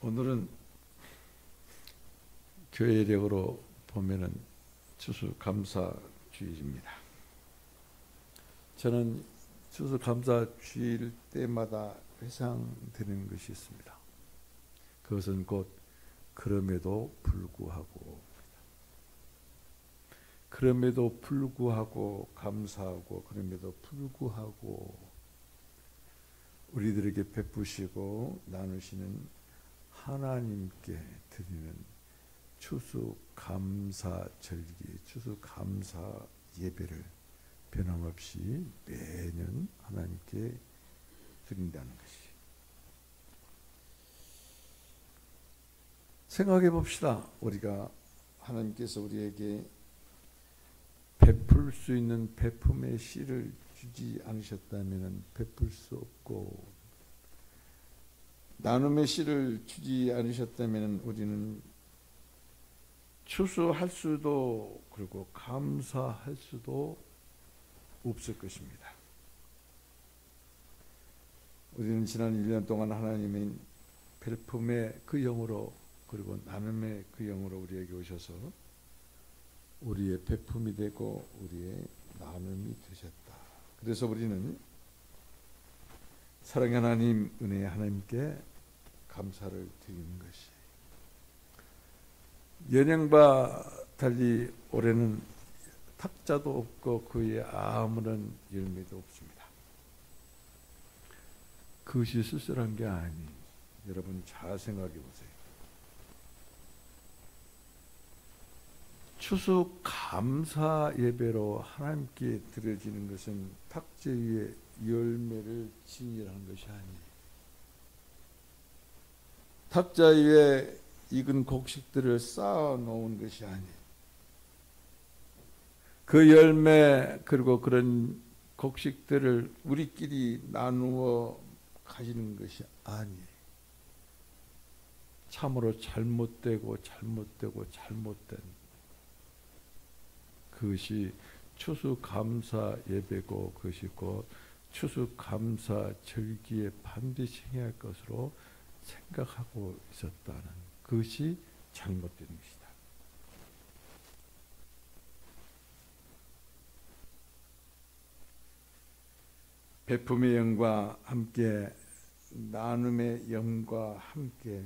오늘은 교회력으로 보면은 추수감사주일입니다. 저는 추수감사주일 때마다 회상드리는 것이 있습니다. 그것은 곧 그럼에도 불구하고 감사하고 그럼에도 불구하고 우리들에게 베푸시고 나누시는 하나님께 드리는 추수감사절기, 추수감사 예배를 변함없이 매년 하나님께 드린다는 것이. 생각해 봅시다. 우리가 하나님께서 우리에게 베풀 수 있는 베품의 씨를 주지 않으셨다면 베풀 수 없고, 나눔의 씨를 주지 않으셨다면 우리는 추수할 수도 그리고 감사할 수도 없을 것입니다. 우리는 지난 1년 동안 하나님의 베품의 그 영으로 그리고 나눔의 그 영으로 우리에게 오셔서 우리의 베품이 되고 우리의 나눔이 되셨다. 그래서 우리는 사랑의 하나님, 은혜의 하나님께 감사를 드리는 것이, 예년과 달리 올해는 탁자도 없고 그의 아무런 열매도 없습니다. 그것이 쓸쓸한 게 아니. 여러분 잘 생각해 보세요. 추수 감사 예배로 하나님께 드려지는 것은 탁자 위에 열매를 진열하는 것이 아니에요. 탁자 위에 익은 곡식들을 쌓아 놓은 것이 아니에요. 그 열매 그리고 그런 곡식들을 우리끼리 나누어 가지는 것이 아니에요. 참으로 잘못된 그것이 추수감사 예배고, 그것이 곧 추수감사 절기에 반드시 행해야 할 것으로 생각하고 있었다는 그것이 잘못된 것이다. 베품의 영과 함께 나눔의 영과 함께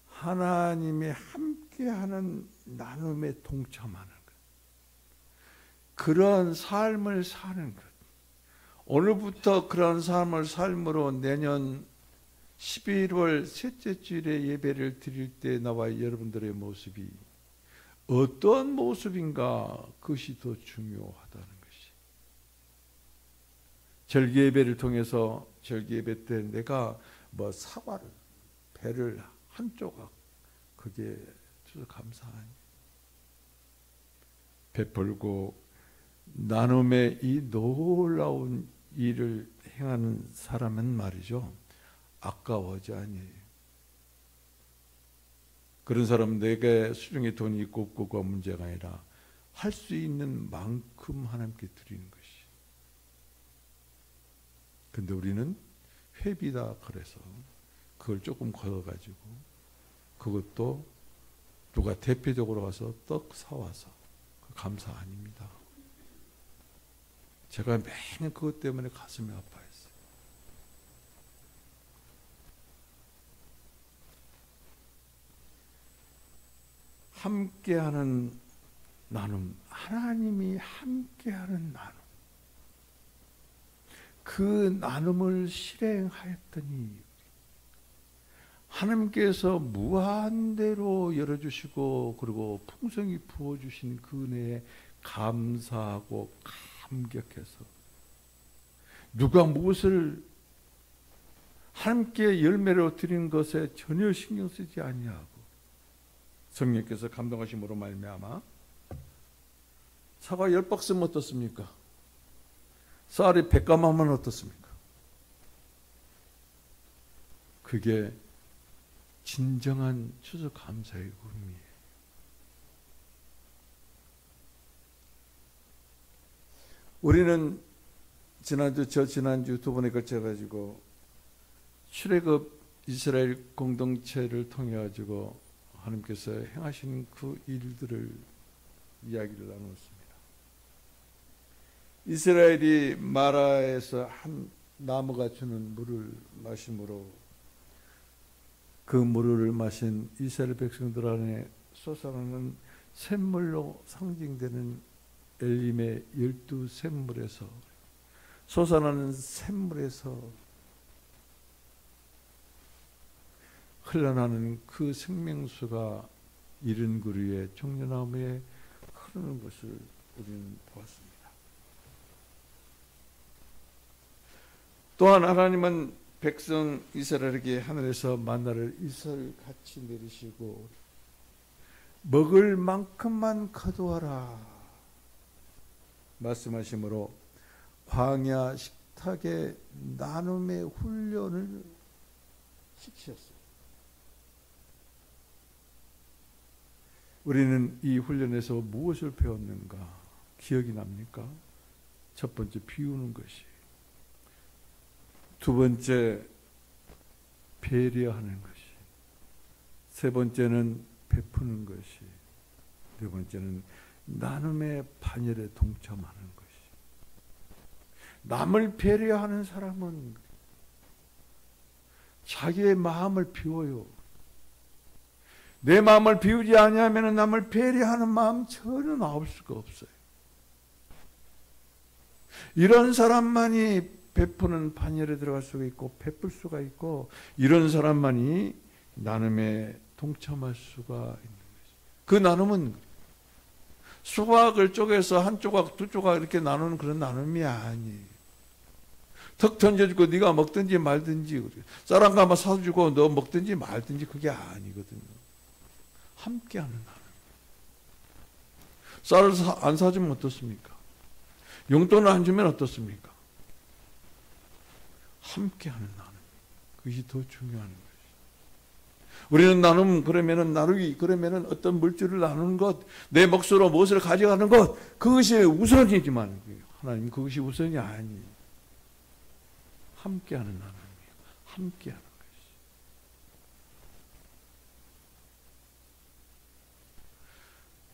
하나님이 함께하는 나눔에 동참하는 것, 그런 삶을 사는 것. 오늘부터 그런 삶을 삶으로 내년 11월 셋째 주일에 예배를 드릴 때 나와 여러분들의 모습이 어떤 모습인가, 그것이 더 중요하다는 것이. 절기 예배를 통해서 절기 예배 때 내가 사과를, 배를 한 조각, 그게 감사하니 베풀고 나눔의 이 놀라운 일을 행하는 사람은 말이죠, 아까워하지 아니에요. 그런 사람은 내게 수중에 돈이 있고 없고가 문제가 아니라 할 수 있는 만큼 하나님께 드리는 것이. 근데 우리는 회비다 그래서 그걸 조금 걷어가지고, 그것도 누가 대표적으로 가서 떡 사와서, 감사 아닙니다. 제가 매년 그것 때문에 가슴이 아파했어요. 함께하는 나눔, 하나님이 함께하는 나눔, 그 나눔을 실행하였더니 하나님께서 무한대로 열어주시고 그리고 풍성히 부어주신 그 은혜에 감사하고 감격해서 누가 무엇을 하나님께 열매로 드리는 것에 전혀 신경 쓰지 아니하고 성령께서 감동하심으로 말미암아 사과 10박스면 어떻습니까? 쌀이 100가마면 어떻습니까? 그게 진정한 추수감사의 의미예요. 우리는 지난주 두 번에 걸쳐 가지고 출애굽 이스라엘 공동체를 통해 가지고 하나님께서 행하신 그 일들을 이야기를 나누었습니다. 이스라엘이 마라에서 한 나무가 주는 물을 마심으로 그 물을 마신 이스라엘 백성들 안에 솟아나는 샘물로 상징되는 엘림의 12샘물에서 솟아나는 샘물에서 흘러나는 그 생명수가 이른 그루의 종려나무에 흐르는 것을 우리는 보았습니다. 또한 하나님은 백성 이스라엘에게 하늘에서 만나를 이슬같이 내리시고 먹을 만큼만 거두어라 말씀하시므로 광야 식탁의 나눔의 훈련을 시키셨어요. 우리는 이 훈련에서 무엇을 배웠는가? 기억이 납니까? 첫 번째, 비우는 것이. 두 번째, 배려하는 것이. 세 번째는 베푸는 것이. 네 번째는 나눔의 반열에 동참하는 것이. 남을 배려하는 사람은 자기의 마음을 비워요. 내 마음을 비우지 아니하면 남을 배려하는 마음 전혀 나올 수가 없어요. 이런 사람만이 베푸는 반열에 들어갈 수가 있고 베풀 수가 있고 이런 사람만이 나눔에 동참할 수가 있는 거죠. 그 나눔은 수박을 쪼개서 한 조각 두 조각 이렇게 나누는 그런 나눔이 아니에요. 턱 던져주고 네가 먹든지 말든지 쌀 한 가마 사주고 너 먹든지 말든지 그게 아니거든요. 함께하는 나눔. 쌀을 안 사주면 어떻습니까? 용돈을 안 주면 어떻습니까? 함께하는 나눔. 그것이 더 중요한 것이죠. 우리는 나누기, 그러면은 어떤 물질을 나누는 것, 내 몫으로 무엇을 가져가는 것, 그것이 우선이지만, 하나님 그것이 우선이 아니에요. 함께하는 나눔이에요. 함께하는 것이.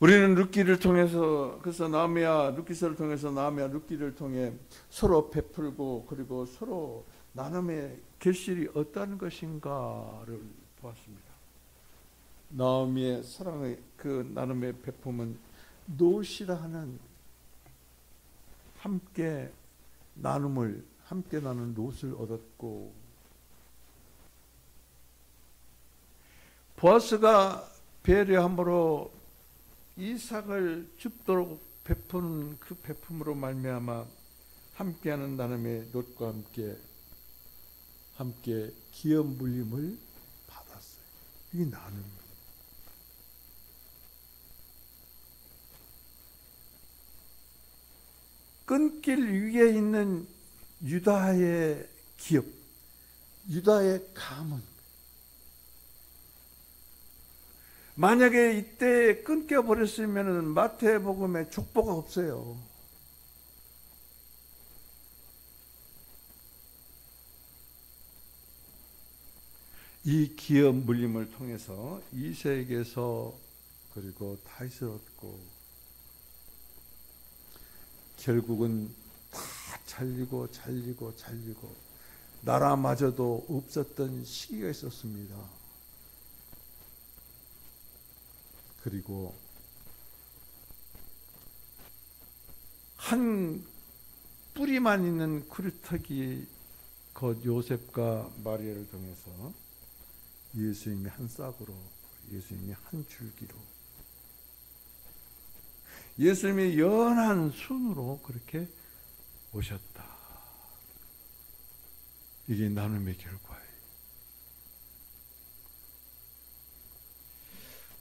우리는 룻기를 통해서, 그래서 룻기서를 통해서 나아미와 룻기를 통해 서로 베풀고, 그리고 서로 나눔의 결실이 어떤 것인가를 보았습니다. 나오미의 사랑의 그 나눔의 베품은 노시라 하는 함께 나누는 롯을 얻었고, 보아스가 배려함으로 이삭을 줍도록 베푸는 그 베품으로 말미암아 함께하는 나눔의 롯과 함께 기업 물림을 받았어요. 이게 나눔이에요. 끈길 위에 있는 유다의 기업, 유다의 가문. 만약에 이때 끊겨버렸으면 마태복음에 족보가 없어요. 이 기업 물림을 통해서 이색에서 그리고 다윗을 얻고 결국은 다 잘리고 나라마저도 없었던 시기가 있었습니다. 그리고 한 뿌리만 있는 구루터기 곧 요셉과 마리아를 통해서 예수님이 한 싹으로, 예수님이 한 줄기로, 예수님이 연한 순으로 그렇게 오셨다. 이게 나눔의 결과예요.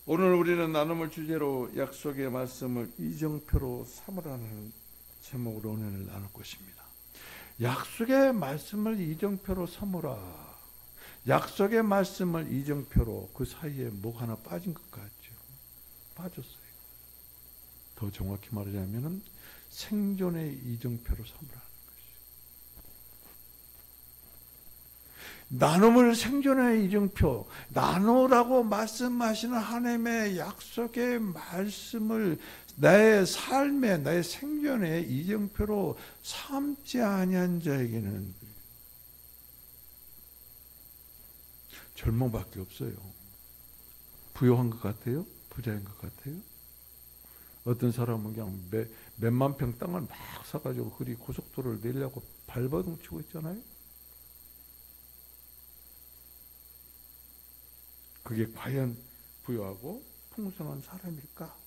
오늘 우리는 나눔을 주제로 약속의 말씀을 이정표로 삼으라는 제목으로 은혜를 나눌 것입니다. 약속의 말씀을 이정표로 삼으라. 약속의 말씀을 이정표로, 그 사이에 뭐가 하나 빠진 것 같죠? 빠졌어요. 더 정확히 말하자면 생존의 이정표로 삼으라는 나눔을 생존의 이정표, 나누라고 말씀하시는 하나님의 약속의 말씀을 나의 삶의, 나의 생존의 이정표로 삼지 아니한 자에게는 절망밖에 없어요. 부유한 것 같아요? 부자인 것 같아요? 어떤 사람은 그냥 몇만 평 땅을 막 사가지고 그리 고속도로를 내려고 발버둥 치고 있잖아요. 그게 과연 부유하고 풍성한 사람일까?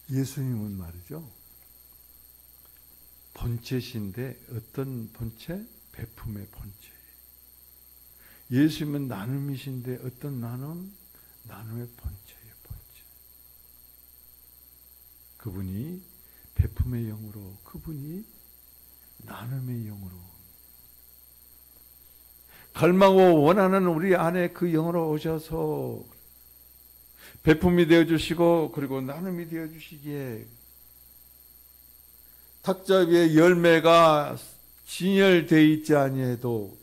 예수님은 말이죠, 본체신데 어떤 본체? 베품의 본체. 예수님은 나눔이신데 어떤 나눔? 나눔의 본체예요, 본체. 그분이 베품의 영으로, 그분이 나눔의 영으로, 갈망하고 원하는 우리 안에 그 영으로 오셔서 베품이 되어주시고, 그리고 나눔이 되어주시기에 탁자 위에 열매가 진열되어 있지 아니해도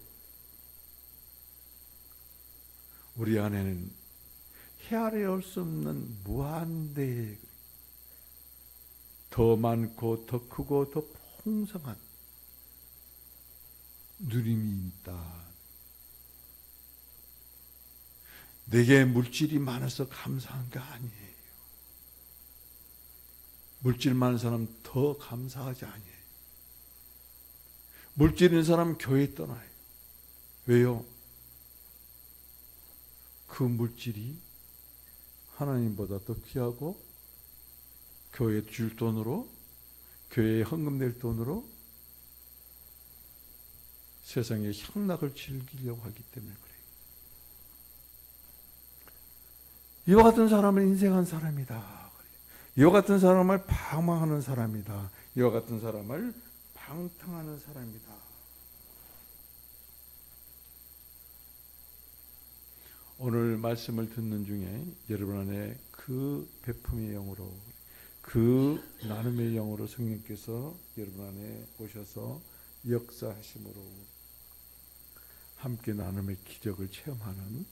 우리 안에는 헤아려 수 없는 무한대의 더 많고 더 크고 더 풍성한 누림이 있다. 내게 물질이 많아서 감사한 게 아니에요. 물질 많은 사람 더 감사하지 아니에요. 물질 있는 사람 교회 떠나요. 왜요? 그 물질이 하나님보다 더 귀하고 교회에 줄 돈으로, 교회에 헌금 낼 돈으로 세상의 향락을 즐기려고 하기 때문에 그래요. 이와 같은 사람은 인생한 사람이다. 이와 같은 사람을 방황하는 사람이다. 이와 같은 사람을 방탕하는 사람이다. 오늘 말씀을 듣는 중에 여러분 안에 그 베품의 영으로, 그 나눔의 영으로 성령께서 여러분 안에 오셔서 역사하심으로 함께 나눔의 기적을 체험하는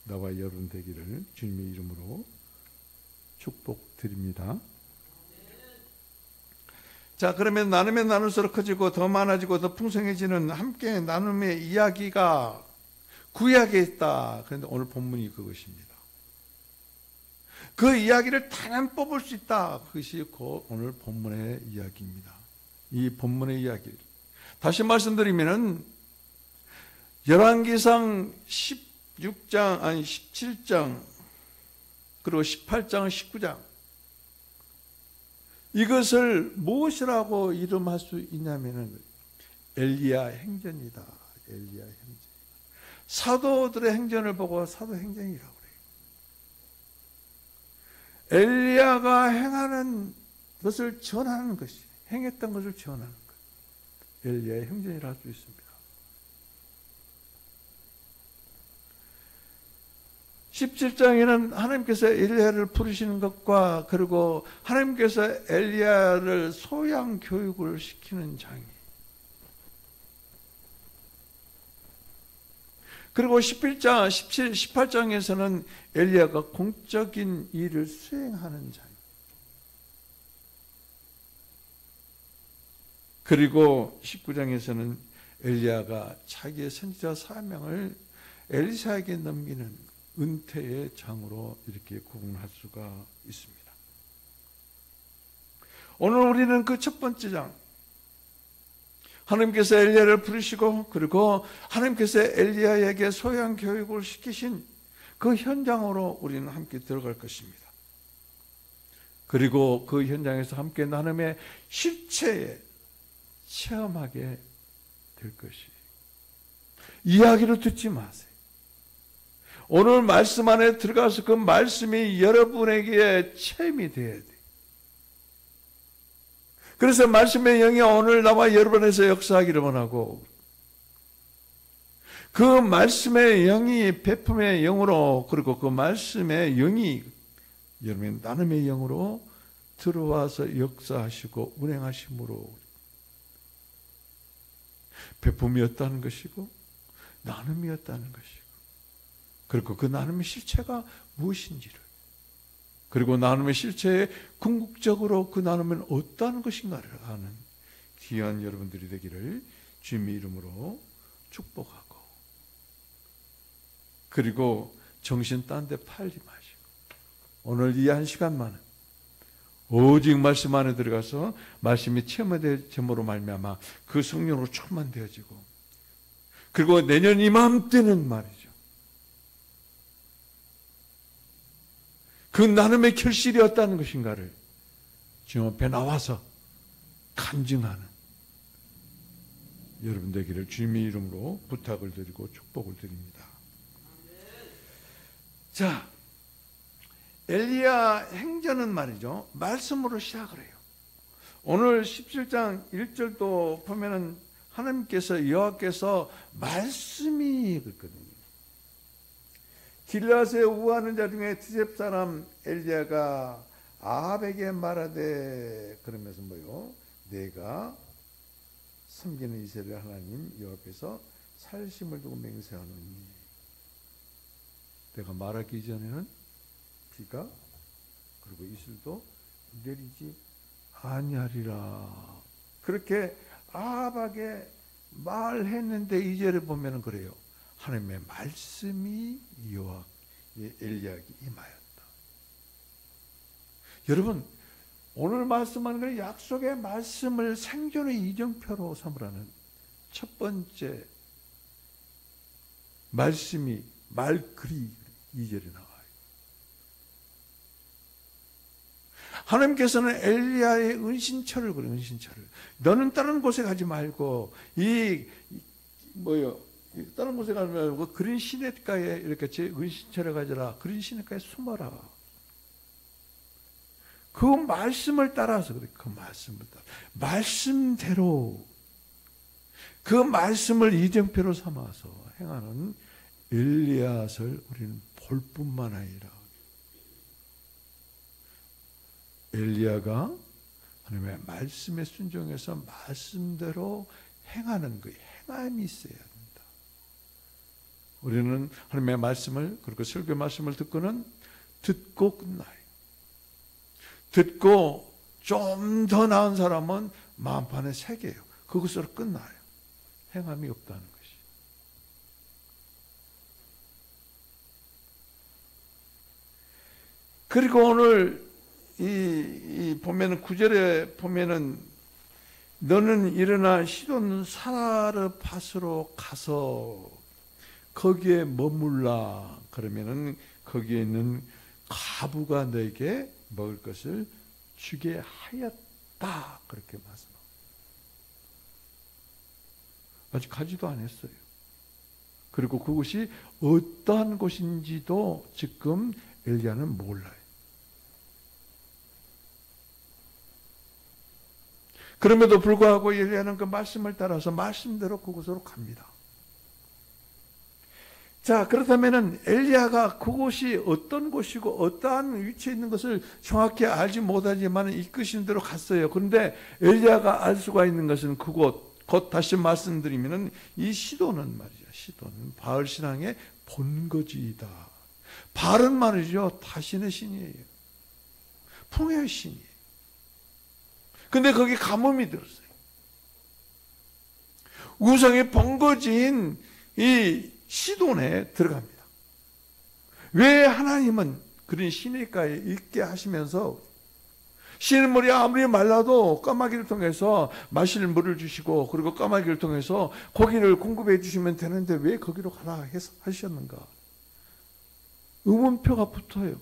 나와 여러분 되기를 주님의 이름으로 축복드립니다. 자, 그러면 나누면 나눌수록 커지고 더 많아지고 더 풍성해지는 함께 나눔의 이야기가 구약에 있다. 그런데 오늘 본문이 그것입니다. 그 이야기를 단연 뽑을 수 있다. 그것이 오늘 본문의 이야기입니다. 이 본문의 이야기. 다시 말씀드리면은 열왕기상 16장, 아니 17장, 그리고 18장, 19장. 이것을 무엇이라고 이름할 수 있냐면은 엘리야 행전이다. 엘리야 행전. 사도들의 행전을 보고 사도행전이라고 그래요. 엘리야가 행하는 것을 전하는 것이, 행했던 것을 전하는 것. 엘리야의 행전이라 할 수 있습니다. 17장에는 하나님께서 엘리야를 부르시는 것과 그리고 하나님께서 엘리야를 소양 교육을 시키는 장이, 그리고 11장, 17, 18장에서는 엘리야가 공적인 일을 수행하는 장, 그리고 19장에서는 엘리야가 자기의 선지자 사명을 엘리사에게 넘기는 은퇴의 장으로 이렇게 구분할 수가 있습니다. 오늘 우리는 그 첫 번째 장, 하나님께서 엘리야를 부르시고 그리고 하나님께서 엘리야에게 소양 교육을 시키신 그 현장으로 우리는 함께 들어갈 것입니다. 그리고 그 현장에서 함께 나눔의 실체에 체험하게 될 것이에요. 이야기를 듣지 마세요. 오늘 말씀 안에 들어가서 그 말씀이 여러분에게 체험이 되어야 돼요. 그래서 말씀의 영이 오늘 나와 여러분에서 역사하기를 원하고, 그 말씀의 영이 베품의 영으로, 그리고 그 말씀의 영이 여러분 나눔의 영으로 들어와서 역사하시고 운행하심으로 베품이었다는 것이고 나눔이었다는 것이고, 그리고 그 나눔의 실체가 무엇인지를, 그리고 나눔의 실체에 궁극적으로 그 나눔은 어떠한 것인가를 아는 귀한 여러분들이 되기를 주님의 이름으로 축복하고, 그리고 정신 딴 데 팔지 마시고 오늘 이 한 시간만은 오직 말씀 안에 들어가서 말씀이 체험됨으로 말미암아 그 성령으로 충만되어지고, 그리고 내년 이맘때는 말이죠, 그 나눔의 결실이었다는 것인가를 주님 앞에 나와서 간증하는 여러분 되기를 주님의 이름으로 부탁을 드리고 축복을 드립니다. 자, 엘리야 행전은 말이죠, 말씀으로 시작을 해요. 오늘 17장 1절도 보면은 하나님께서, 여호와께서 말씀이 있거든요. 길앗에 우하는 자 중에 드셉 사람 엘리야가 아합에게 말하되, 그러면서 뭐요? 내가 섬기는 이스라엘 하나님 여호와께서 살심을 두고 맹세하노니 내가 말하기 이전에는 비가 그리고 이슬도 내리지 아니하리라. 그렇게 아합에게 말했는데 2절에 보면은 그래요. 하나님의 말씀이 여호와 엘리야에게 임하였다. 여러분, 오늘 말씀하는 건 약속의 말씀을 생존의 이정표로 삼으라는 첫 번째 말씀이, 말글이 2절에 나와요. 하나님께서는 엘리야의 은신처를 그래요. 은신처를. 너는 다른 곳에 가지 말고 다른 곳에 가지 말고 그린 시냇가에 이렇게 제 은신처를 가져라. 그린 시냇가에 숨어라. 그 말씀을 따라서 그래. 그 말씀을 따라 말씀대로 그 말씀을 이정표로 삼아서 행하는 엘리야를 우리는 볼 뿐만 아니라, 엘리야가 하나님의 말씀에 순종해서 말씀대로 행하는 그 행함이 있어야 된다. 우리는 하나님의 말씀을, 그리고 설교 말씀을 듣고는 듣고 끝나요. 듣고 좀 더 나은 사람은 마음판에 새겨요. 그것으로 끝나요. 행함이 없다는 것이. 그리고 오늘 보면은 9절에 보면은 너는 일어나 시돈 사르밧으로 가서 거기에 머물라. 그러면은 거기에 있는 과부가 너에게 먹을 것을 주게 하였다. 그렇게 말씀합니다. 아직 가지도 않았어요. 그리고 그곳이 어떠한 곳인지도 지금 엘리야는 몰라요. 그럼에도 불구하고 엘리야는 그 말씀을 따라서 말씀대로 그곳으로 갑니다. 자, 그렇다면은 엘리야가 그곳이 어떤 곳이고 어떠한 위치에 있는 것을 정확히 알지 못하지만 이끄신 대로 갔어요. 그런데 엘리야가 알 수가 있는 것은 그곳, 곧 다시 말씀드리면은 이 시돈은 말이죠. 시돈은 바알 신앙의 본거지이다. 바알은 말이죠, 다신의 신이에요. 풍요의 신이에요. 근데 거기 가뭄이 들었어요. 우상의 본거지인 이 시돈에 들어갑니다. 왜 하나님은 그런 시냇가에 있게 하시면서 시냇물이 아무리 말라도 까마귀를 통해서 마실 물을 주시고, 그리고 까마귀를 통해서 고기를 공급해 주시면 되는데 왜 거기로 가라 하셨는가? 의문표가 붙어요.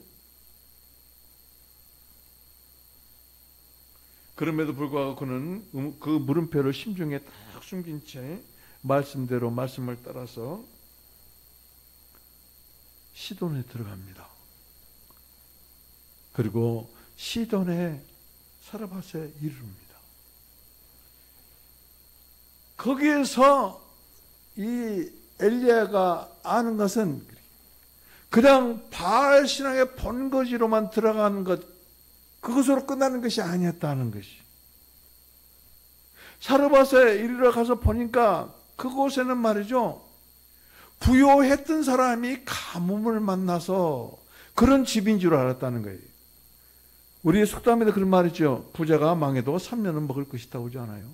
그럼에도 불구하고 그는 그 물음표를 심중에 딱 숨긴 채 말씀대로 말씀을 따라서 시돈에 들어갑니다. 그리고 시돈의 사르밧에 이릅니다. 거기에서 이 엘리야가 아는 것은 그냥 바알 신앙의 본거지로만 들어가는 것, 그것으로 끝나는 것이 아니었다는 것이. 사르밧에 이르러 가서 보니까 그곳에는 말이죠, 부요했던 사람이 가뭄을 만나서 그런 집인 줄 알았다는 거예요. 우리의 속담에도 그런 말이죠. 부자가 망해도 3년은 먹을 것이다 오지 않아요?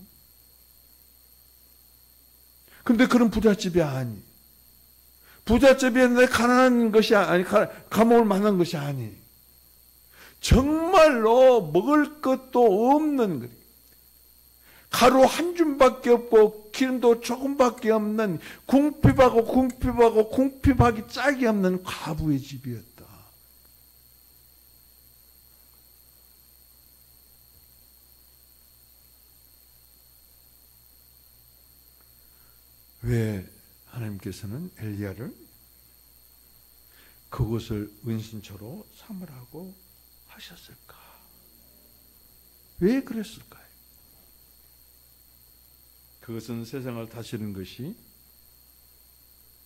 근데 그런 부잣집이 아니. 부잣집이었는데 가난한 것이 아니, 가뭄을 만난 것이 아니. 정말로 먹을 것도 없는 거예요. 가루 한 줌밖에 없고 기름도 조금밖에 없는 궁핍하기 짝이 없는 과부의 집이었다. 왜 하나님께서는 엘리야를 그곳을 은신처로 삼으라고 하셨을까? 왜 그랬을까요? 그것은 세상을 다스리는 것이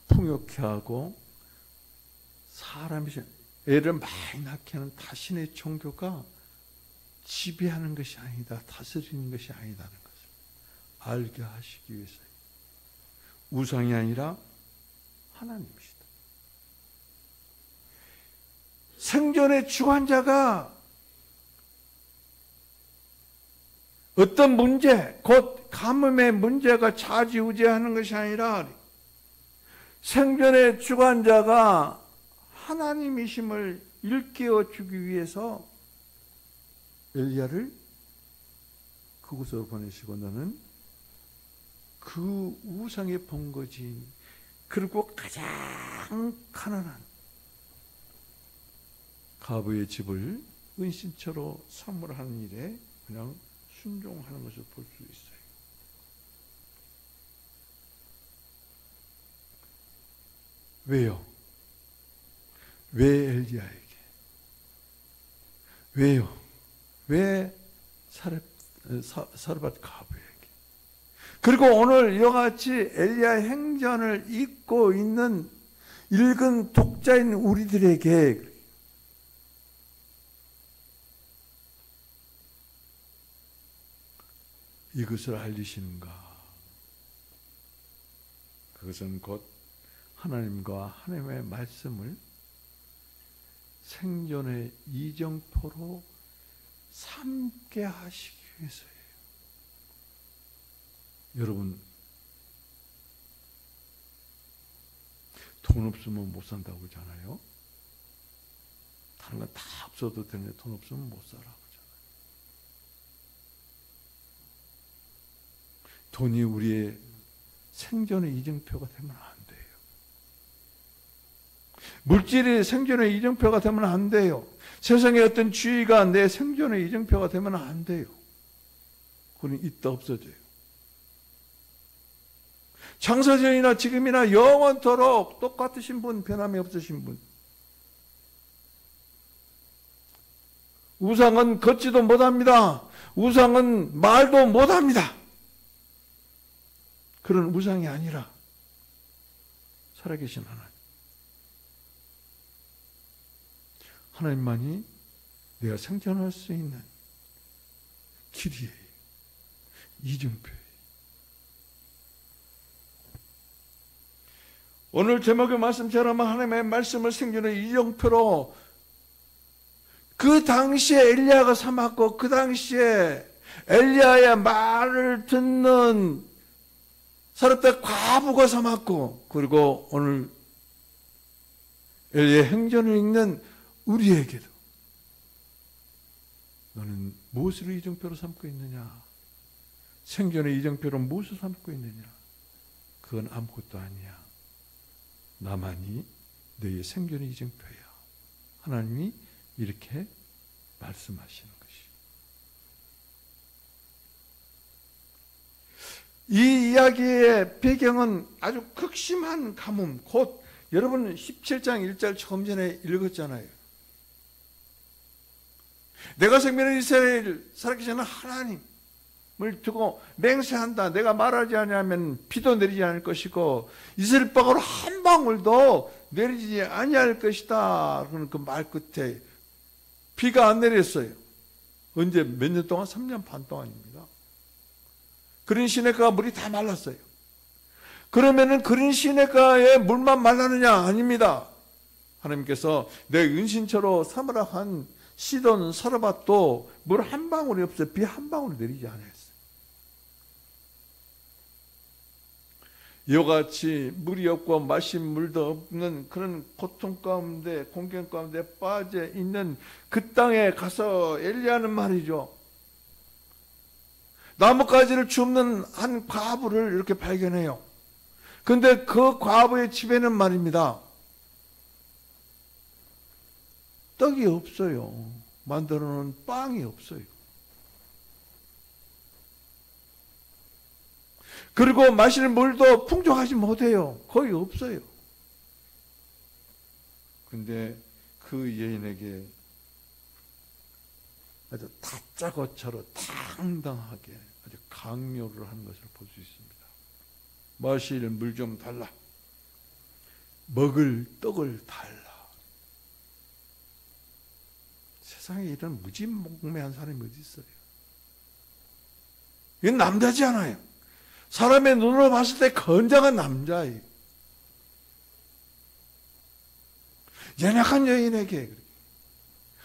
풍요케 하고 사람이 애를 많이 낳게 하는 다신의 종교가 지배하는 것이 아니다, 다스리는 것이 아니다는 것을 알게 하시기 위해서요. 우상이 아니라 하나님이시다. 생존의 주관자가 어떤 문제, 곧 가뭄의 문제가 좌지우지하는 것이 아니라 생존의 주관자가 하나님이심을 일깨워 주기 위해서 엘리야를 그곳으로 보내시고, 너는 그 우상의 본거지, 그리고 가장 가난한 가부의 집을 은신처로 선물하는 일에 그냥 순종하는 것을 볼 수 있어요. 왜요? 왜 엘리야에게? 왜요? 왜 사르밧 가부에게? 그리고 오늘 이와 같이 엘리야의 행전을 읽고 있는 읽은 독자인 우리들에게 이것을 알리시는가? 그것은 곧 하나님과 하나님의 말씀을 생존의 이정표로 삼게 하시기 위해서예요. 여러분, 돈 없으면 못 산다고 그러잖아요. 다른 건 다 없어도 되는데 돈 없으면 못 살아. 돈이 우리의 생존의 이정표가 되면 안 돼요. 물질이 생존의 이정표가 되면 안 돼요. 세상의 어떤 주의가 내 생존의 이정표가 되면 안 돼요. 그건 있다 없어져요. 창세전이나 지금이나 영원토록 똑같으신 분, 변함이 없으신 분. 우상은 걷지도 못합니다. 우상은 말도 못합니다. 그런 우상이 아니라 살아계신 하나님. 하나님만이 내가 생존할 수 있는 길이에요. 이정표예요. 오늘 제목의 말씀처럼 하나님의 말씀을 생존의 이정표로 그 당시에 엘리야가 삼았고, 그 당시에 엘리야의 말을 듣는 사르밧 과부가 삼았고, 그리고 오늘 엘리야의 행전을 읽는 우리에게도 너는 무엇으로 이정표로 삼고 있느냐? 생존의 이정표로 무엇을 삼고 있느냐? 그건 아무것도 아니야. 나만이 너의 생존의 이정표야. 하나님이 이렇게 말씀하시는 것이. 이 이야기의 배경은 아주 극심한 가뭄, 곧 여러분 17장 1절 처음 전에 읽었잖아요. 내가 생명의 이스라엘 살아계시는 하나님을 두고 맹세한다. 내가 말하지 않으면 비도 내리지 않을 것이고 이슬방울 한 방울도 내리지 아니할 것이다. 그런 그 말 끝에 비가 안 내렸어요. 언제? 몇 년 동안? 3년 반 동안입니다. 그린 시냇가가 물이 다 말랐어요. 그러면은 그린 시냇가에 물만 말라느냐? 아닙니다. 하나님께서 내 은신처로 삼으라 한 시돈 사르밧도 물 한 방울이 없어요. 비 한 방울이 내리지 않았어요. 이와 같이 물이 없고 마실 물도 없는 그런 고통 가운데, 공경 가운데 빠져 있는 그 땅에 가서 엘리야는 말이죠, 나뭇가지를 줍는 한 과부를 이렇게 발견해요. 근데 그 과부의 집에는 말입니다, 떡이 없어요. 만들어 놓은 빵이 없어요. 그리고 마실 물도 풍족하지 못해요. 거의 없어요. 근데 그 여인에게 아주 다짜고짜로 당당하게 아주 강요를 하는 것을 볼 수 있습니다. 마실 물 좀 달라. 먹을 떡을 달라. 세상에 이런 무지몽매한 사람이 어디 있어요? 이건 남자지 않아요. 사람의 눈으로 봤을 때 건장한 남자예요. 연약한 여인에게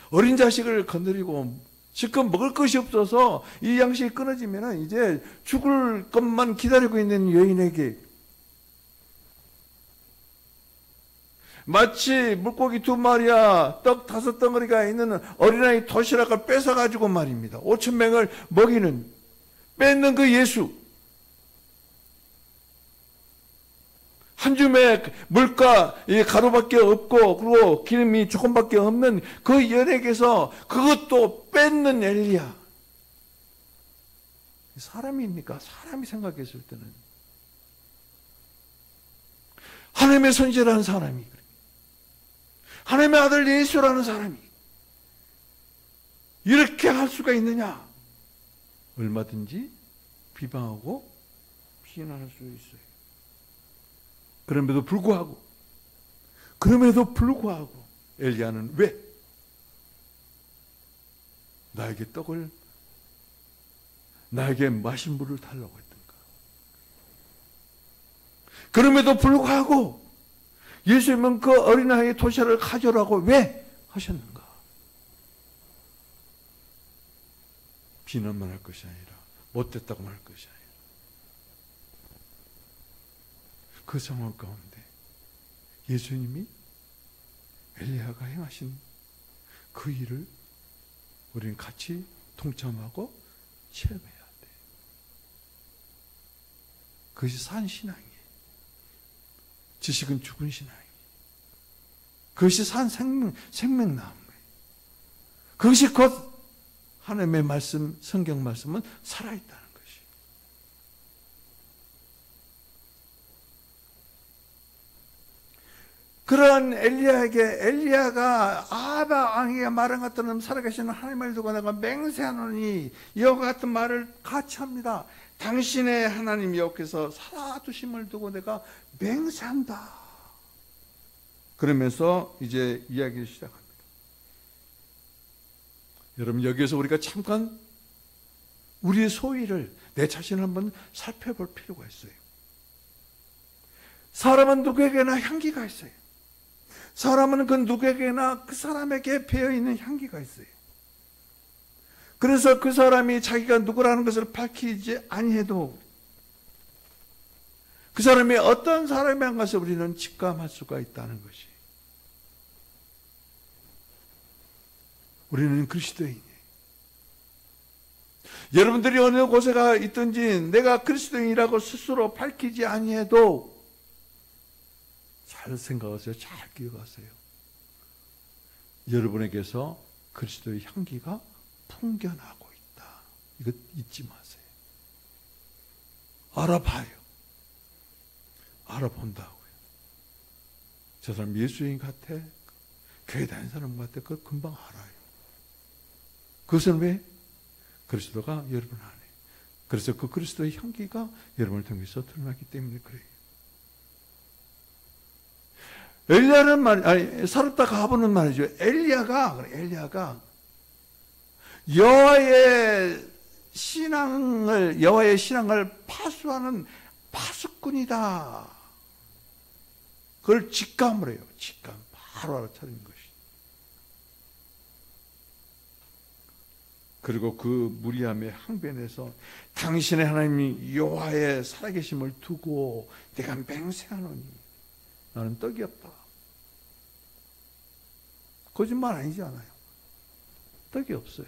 어린 자식을 건드리고 지금 먹을 것이 없어서 이 양식이 끊어지면 이제 죽을 것만 기다리고 있는 여인에게 마치 물고기 2마리와 떡 5덩어리가 있는 어린아이 도시락을 뺏어가지고 말입니다, 5,000명을 먹이는, 뺏는 그 예수, 한 줌에 물과 가루밖에 없고 그리고 기름이 조금밖에 없는 그 연에게서 그것도 뺏는 엘리야. 사람입니까? 사람이 생각했을 때는 하나님의 선지라는 사람이, 하나님의 아들 예수라는 사람이 이렇게 할 수가 있느냐? 얼마든지 비방하고 비난할 수 있어요. 그럼에도 불구하고 엘리야는 왜 나에게 마신 물을 달라고 했던가? 그럼에도 불구하고 예수님은 그 어린아이의 도시락을 가져라고 왜 하셨는가? 비난만 할 것이 아니라 못됐다고 할 것이 아니라 그 상황 가운데 예수님이 엘리야가 행하신 그 일을 우리는 같이 동참하고 체험해야 돼. 그것이 산 신앙이에요. 지식은 죽은 신앙이에요. 그것이 산 생명나무예요. 그것이 곧 하나님의 말씀, 성경 말씀은 살아있다는 것이. 그러한 엘리야가 아바 왕에게 말한 것처럼 살아계시는 하나님을 두고 내가 맹세하노니, 이와 같은 말을 같이 합니다. 당신의 하나님 여호와께서 살아두심을 두고 내가 맹세한다. 그러면서 이제 이야기를 시작합니다. 여러분, 여기에서 우리가 잠깐 우리의 소위를, 내 자신을 한번 살펴볼 필요가 있어요. 사람은 누구에게나 향기가 있어요. 사람은 그 누구에게나 그 사람에게 배어있는 향기가 있어요. 그래서 그 사람이 자기가 누구라는 것을 밝히지 아니해도 그 사람이 어떤 사람이란 것을 우리는 직감할 수가 있다는 것이. 우리는 그리스도인이에요. 여러분들이 어느 곳에 가 있든지 내가 그리스도인이라고 스스로 밝히지 아니해도 잘 생각하세요. 잘 기억하세요. 여러분에게서 그리스도의 향기가 풍겨나고 있다. 이거 잊지 마세요. 알아봐요. 알아본다고요. 저 사람 예수인 같아? 교회 다니는 사람 같아? 그거 금방 알아요. 그것은 왜? 그리스도가 여러분 안에. 그래서 그 그리스도의 향기가 여러분을 통해서 드러나기 때문에 그래요. 엘리야는 사렙다 가보는 말이죠. 엘리야가 여호와의 신앙을 파수하는 파수꾼이다. 그걸 직감을 해요. 직감. 바로 알아차리는 것이. 그리고 그 무리함에 항변해서 당신의 하나님이 여호와의 살아계심을 두고 내가 맹세하노니 나는 떡이 없다. 거짓말 아니지 않아요. 떡이 없어요.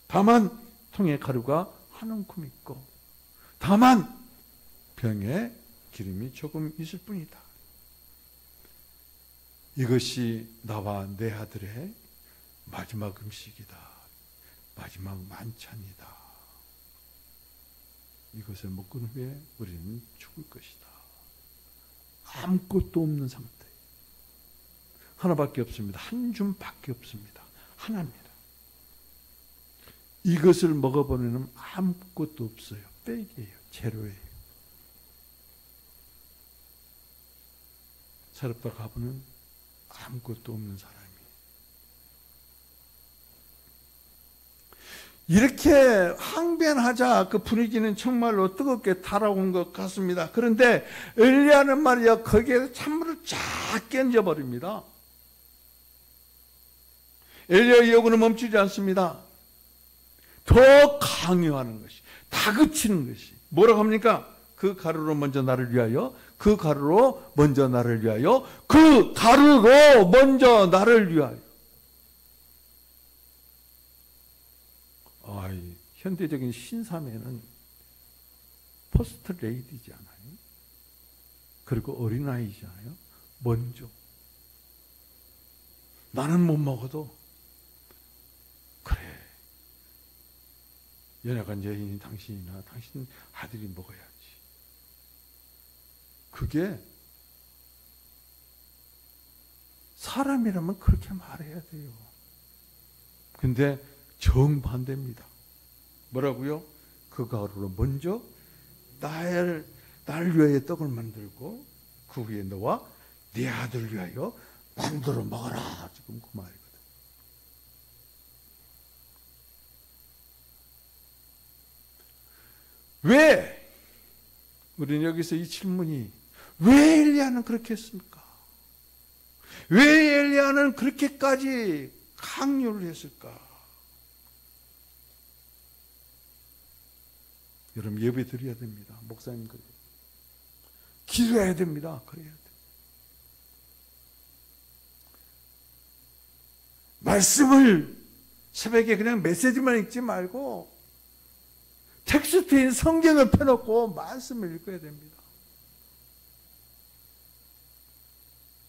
다만 통에 가루가 한 움큼 있고 다만 병에 기름이 조금 있을 뿐이다. 이것이 나와 내 아들의 마지막 음식이다. 마지막 만찬이다. 이것을 먹은 후에 우리는 죽을 것이다. 아무것도 없는 상태. 하나밖에 없습니다. 한 줌밖에 없습니다. 하나입니다. 이것을 먹어보면 아무것도 없어요. 빽이에요. 제로예요. 사렙다 가보는 아무것도 없는 사람이에요. 이렇게 항변하자 그 분위기는 정말로 뜨겁게 달아온 것 같습니다. 그런데 엘리야는 말이야 거기에 찬물을 쫙 끼얹어버립니다. 엘리야의 요구는 멈추지 않습니다. 더 강요하는 것이, 다그치는 것이. 뭐라고 합니까? 그 가루로 먼저 나를 위하여, 그 가루로 먼저 나를 위하여, 그 가루로 먼저 나를 위하여. 현대적인 신사매는 퍼스트 레이디잖아요. 그리고 어린아이잖아요. 먼저. 나는 못 먹어도 그래. 연약한 여인인 당신이나 당신 아들이 먹어야지. 그게 사람이라면 그렇게 말해야 돼요. 근데 정반대입니다. 뭐라고요? 그 가루로 먼저 나를 위하여 떡을 만들고 그 후에 너와 네 아들 위하여 만들어 먹어라. 지금 그 말이거든. 왜? 우리는 여기서 이 질문이 왜 엘리야는 그렇게 했습니까? 왜 엘리야는 그렇게까지 강요를 했을까? 여러분 예배 드려야 됩니다. 목사님 그래요. 기도해야 됩니다. 그래야 돼. 말씀을 새벽에 그냥 메시지만 읽지 말고 텍스트인 성경을 펴놓고 말씀을 읽어야 됩니다.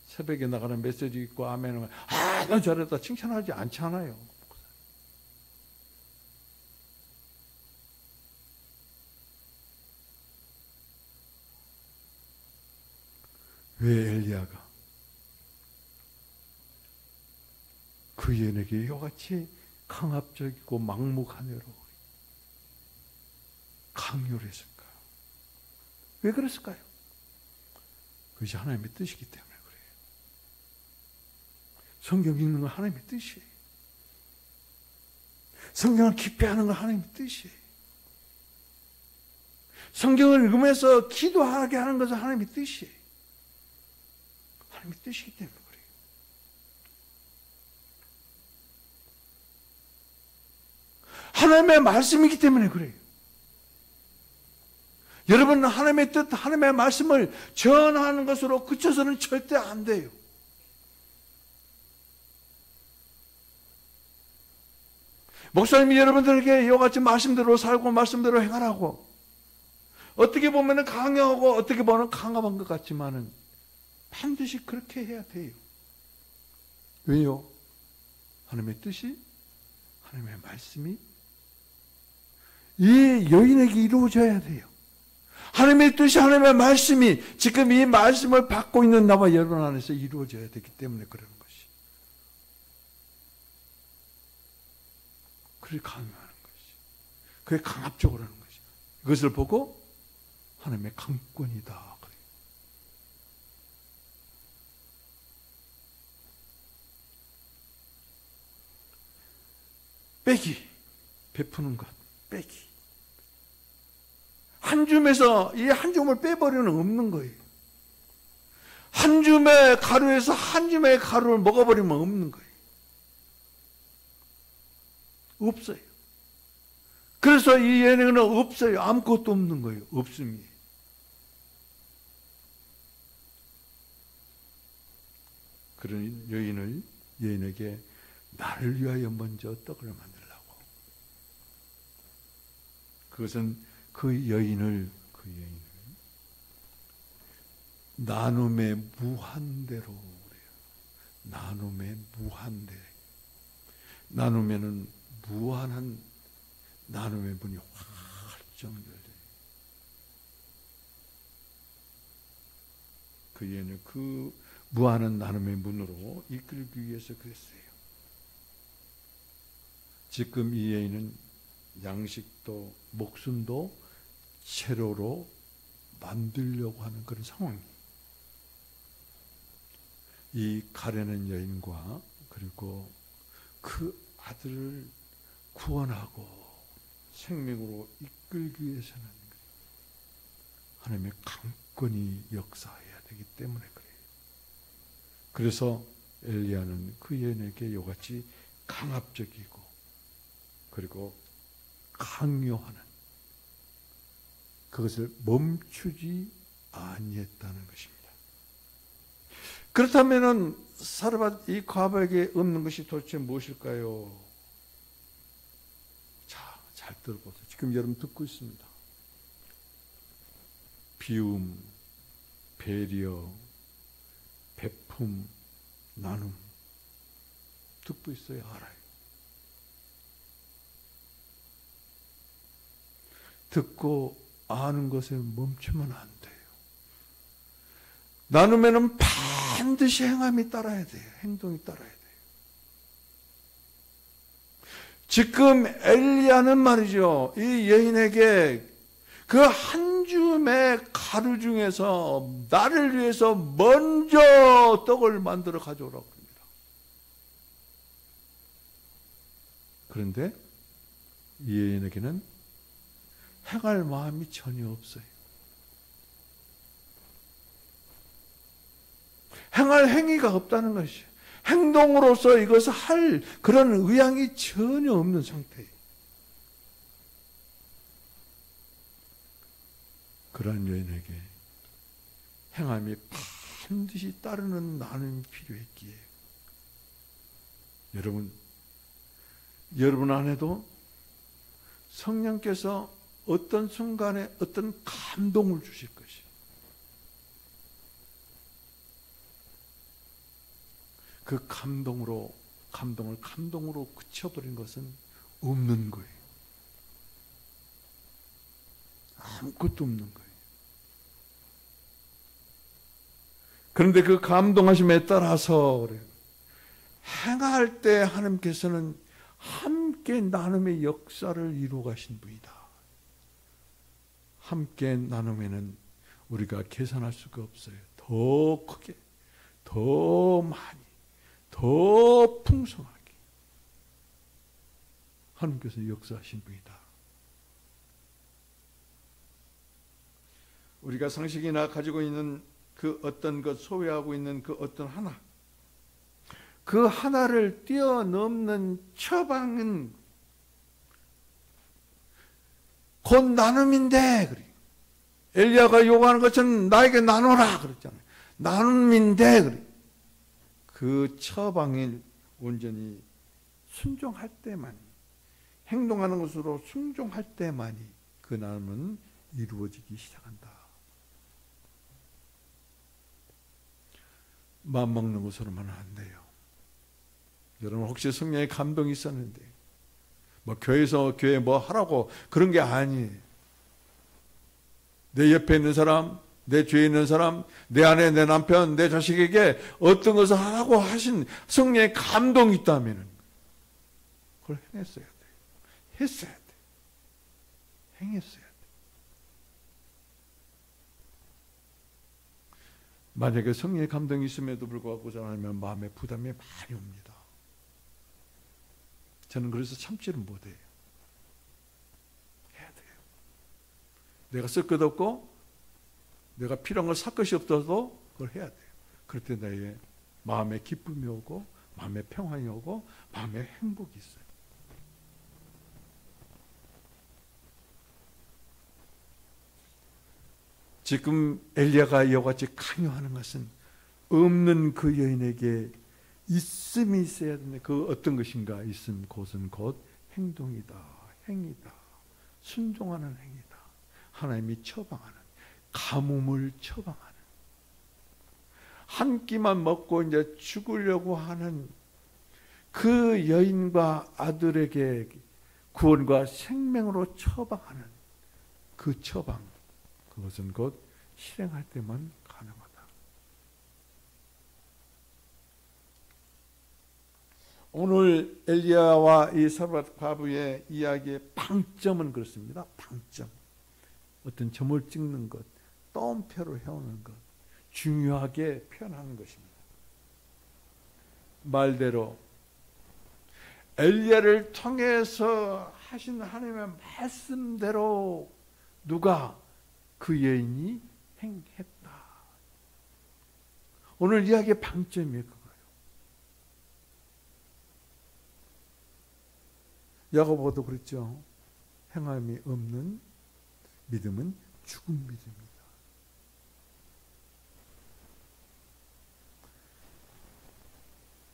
새벽에 나가는 메시지 읽고 아멘을 너 잘했다 칭찬하지 않잖아요. 왜 엘리야가 그 여인에게 이와 같이 강압적이고 막무가내로 강요를 했을까? 왜 그랬을까요? 그것이 하나님의 뜻이기 때문에 그래요. 성경 읽는 건 하나님의 뜻이에요. 성경을 깊이 하는 건 하나님의 뜻이에요. 성경을 읽으면서 기도하게 하는 것은 하나님의 뜻이에요. 하나님의 뜻이기 때문에 그래요. 하나님의 말씀이기 때문에 그래요. 여러분은 하나님의 뜻, 하나님의 말씀을 전하는 것으로 그쳐서는 절대 안 돼요. 목사님이 여러분들에게 이와 같이 말씀대로 살고 말씀대로 행하라고 어떻게 보면 강요하고 어떻게 보면 강압한 것 같지만은 반드시 그렇게 해야 돼요. 왜요? 하나님의 뜻이, 하나님의 말씀이 이 여인에게 이루어져야 돼요. 하나님의 뜻이, 하나님의 말씀이 지금 이 말씀을 받고 있는 나와 여러분 안에서 이루어져야 되기 때문에 그러는 것이. 그래 강요하는 것이. 그래 강압적으로 하는 것이. 이것을 보고 하나님의 강권이다. 빼기, 베푸는 것, 빼기. 한 줌에서 이 한 줌을 빼버리는 없는 거예요. 한 줌의 가루에서 한 줌의 가루를 먹어버리면 없는 거예요. 없어요. 그래서 이 예언에는 없어요. 아무것도 없는 거예요. 없음이. 그런 여인에게 나를 위하여 먼저 떡을 만들라고. 그것은 그 여인을 나눔의 무한대로 그래요. 나눔의 무한대. 나누면은 무한한 나눔의 문이 활짝 열려요. 그 여인을 그 무한한 나눔의 문으로 이끌기 위해서 그랬어요. 지금 이 여인은 양식도 목숨도 채로로 만들려고 하는 그런 상황이에요. 이 가련한 여인과 그리고 그 아들을 구원하고 생명으로 이끌기 위해서는 하나님의 강권이 역사해야 되기 때문에 그래요. 그래서 엘리야는 그 여인에게 이같이 강압적이고 그리고 강요하는 그것을 멈추지 아니했다는 것입니다. 그렇다면은 사르밧 이 과부에게 없는 것이 도대체 무엇일까요? 자, 잘 들어보세요. 지금 여러분 듣고 있습니다. 비움, 배려, 베품, 나눔 듣고 있어요. 알아요. 듣고 아는 것에 멈추면 안 돼요. 나누면은 반드시 행함이 따라야 돼요. 행동이 따라야 돼요. 지금 엘리야는 말이죠. 이 여인에게 그 한 줌의 가루 중에서 나를 위해서 먼저 떡을 만들어 가져오라고 합니다. 그런데 이 여인에게는 행할 마음이 전혀 없어요. 행할 행위가 없다는 것이에요. 행동으로서 이것을 할 그런 의향이 전혀 없는 상태예요. 그러한 여인에게 행함이 반드시 따르는 나눔이 필요했기에 여러분 안에도 성령께서 어떤 순간에 어떤 감동을 주실 것이에요. 그 감동을 감동으로 그쳐버린 것은 없는 거예요. 아무것도 없는 거예요. 그런데 그 감동하심에 따라서 그래요. 행할 때 하나님께서는 함께 나눔의 역사를 이루어 가신 분이다. 함께 나누면은 우리가 계산할 수가 없어요. 더 크게, 더 많이, 더 풍성하게 하나님께서 역사하신 분이다. 우리가 상식이나 가지고 있는 그 어떤 것, 소유하고 있는 그 어떤 하나, 그 하나를 뛰어넘는 처방은 곧 나눔인데, 그래. 엘리야가 요구하는 것처럼 나에게 나눠라 그랬잖아요. 나눔인데, 그래. 그 처방에 온전히 순종할 때만이, 행동하는 것으로 순종할 때만이 그 나눔은 이루어지기 시작한다. 마음 먹는 것으로만 안 돼요. 여러분 혹시 성령의 감동이 있었는데 뭐 교회에서 교회 뭐 하라고 그런 게 아니에요. 내 옆에 있는 사람, 내 주위에 있는 사람, 내 아내, 내 남편, 내 자식에게 어떤 것을 하라고 하신 성령의 감동이 있다면 그걸 행했어야 돼요. 했어야 돼요. 행했어야 돼요. 만약에 성령의 감동이 있음에도 불구하고 하면 마음에 부담이 많이 옵니다. 저는 그래서 참지를 못해요. 해야 돼요. 내가 쓸 것 없고 내가 필요한 걸 살 것이 없어도 그걸 해야 돼요. 그럴 때 나의 마음에 기쁨이 오고 마음에 평안이 오고 마음에 행복이 있어요. 지금 엘리야가 이와 같이 강요하는 것은 없는 그 여인에게 있음이 있어야 되는데 그 어떤 것인가? 있음 곧은 곧 행동이다. 행위다. 순종하는 행위다. 하나님이 처방하는, 가뭄을 처방하는, 한 끼만 먹고 이제 죽으려고 하는 그 여인과 아들에게 구원과 생명으로 처방하는 그 처방, 그것은 곧 실행할 때만 가능하다. 오늘 엘리야와 이 사르밧 과부의 이야기의 방점은 그렇습니다. 방점. 어떤 점을 찍는 것, 따옴표로 해오는 것, 중요하게 표현하는 것입니다. 말대로 엘리야를 통해서 하신 하나님의 말씀대로 누가? 그 여인이 행했다. 오늘 이야기의 방점이 그거예요. 야고보도 그랬죠. 행함이 없는 믿음은 죽은 믿음이다.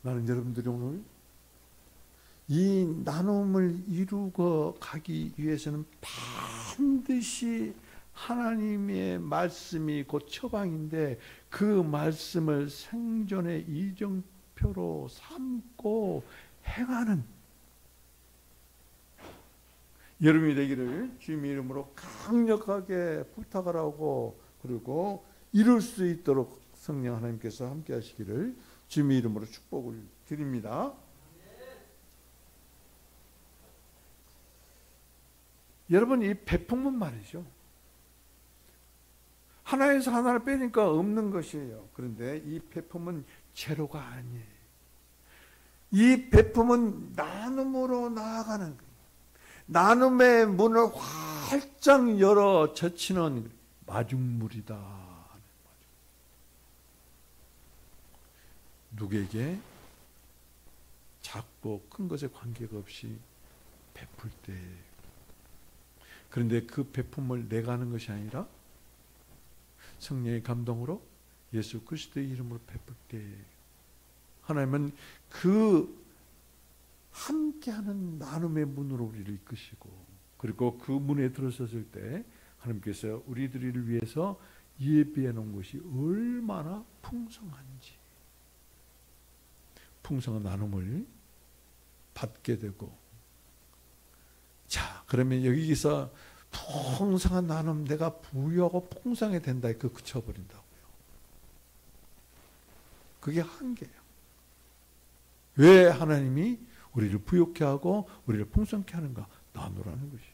나는 여러분들이 오늘 이 나눔을 이루고 가기 위해서는 반드시 하나님의 말씀이 곧 처방인데 그 말씀을 생존의 이정표로 삼고 행하는 여러분이 되기를 주님의 이름으로 강력하게 부탁을 하고 그리고 이룰 수 있도록 성령 하나님께서 함께 하시기를 주님의 이름으로 축복을 드립니다. 여러분, 이 베품은 말이죠. 하나에서 하나를 빼니까 없는 것이에요. 그런데 이 베품은 제로가 아니에요. 이 베품은 나눔으로 나아가는 거예요. 나눔의 문을 활짝 열어 젖히는 마중물이다. 누구에게 작고 큰 것에 관계가 없이 베풀 때, 그런데 그 베품을 내가 하는 것이 아니라 성령의 감동으로 예수 그리스도의 이름으로 베풀 때 하나님은 그 함께하는 나눔의 문으로 우리를 이끄시고, 그리고 그 문에 들어섰을 때 하나님께서 우리들을 위해서 예비해 놓은 것이 얼마나 풍성한지, 풍성한 나눔을 받게 되고, 자, 그러면 여기서 풍성한 나눔, 내가 부유하고 풍성해 된다, 그 그쳐버린다고요. 그게 한계예요. 왜 하나님이 우리를 부욕케 하고 우리를 풍성케 하는가? 나누라는 것이.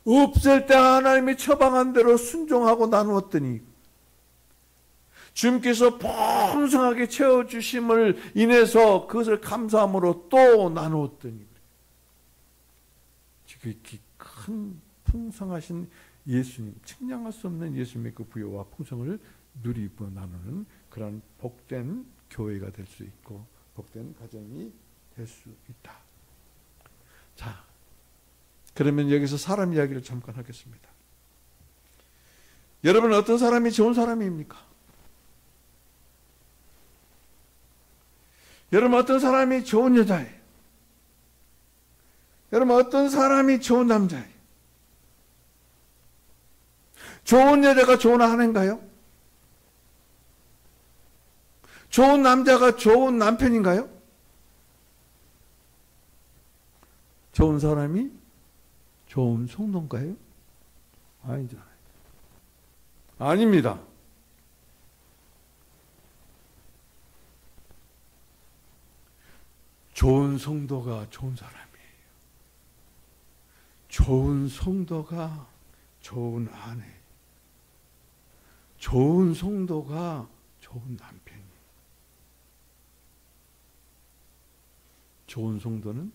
없을 때 하나님이 처방한 대로 순종하고 나누었더니 주님께서 풍성하게 채워주심을 인해서 그것을 감사함으로 또 나누었더니 지금 큰 풍성하신 예수님, 측량할 수 없는 예수님의 그 부여와 풍성을 누리고 나누는 그런 복된 교회가 될 수 있고 복된 가정이 될 수 있다. 자, 그러면 여기서 사람 이야기를 잠깐 하겠습니다. 여러분, 어떤 사람이 좋은 사람입니까? 여러분, 어떤 사람이 좋은 여자예요? 여러분, 어떤 사람이 좋은 남자예요? 좋은 여자가 좋은 아내인가요? 좋은 남자가 좋은 남편인가요? 좋은 사람이 좋은 성도인가요? 아니잖아요. 아닙니다. 좋은 성도가 좋은 사람이에요. 좋은 성도가 좋은 아내, 좋은 성도가 좋은 남편이, 좋은 성도는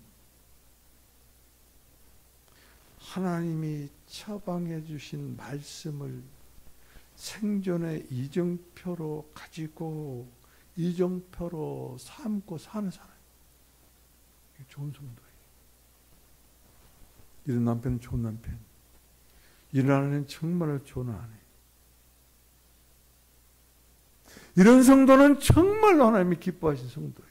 하나님이 처방해 주신 말씀을 생존의 이정표로 가지고 이정표로 삼고 사는 사람. 이게 좋은 성도예요. 이런 남편은 좋은 남편. 이런 아내는 정말 좋은 아내. 이런 성도는 정말로 하나님이 기뻐하신 성도예요.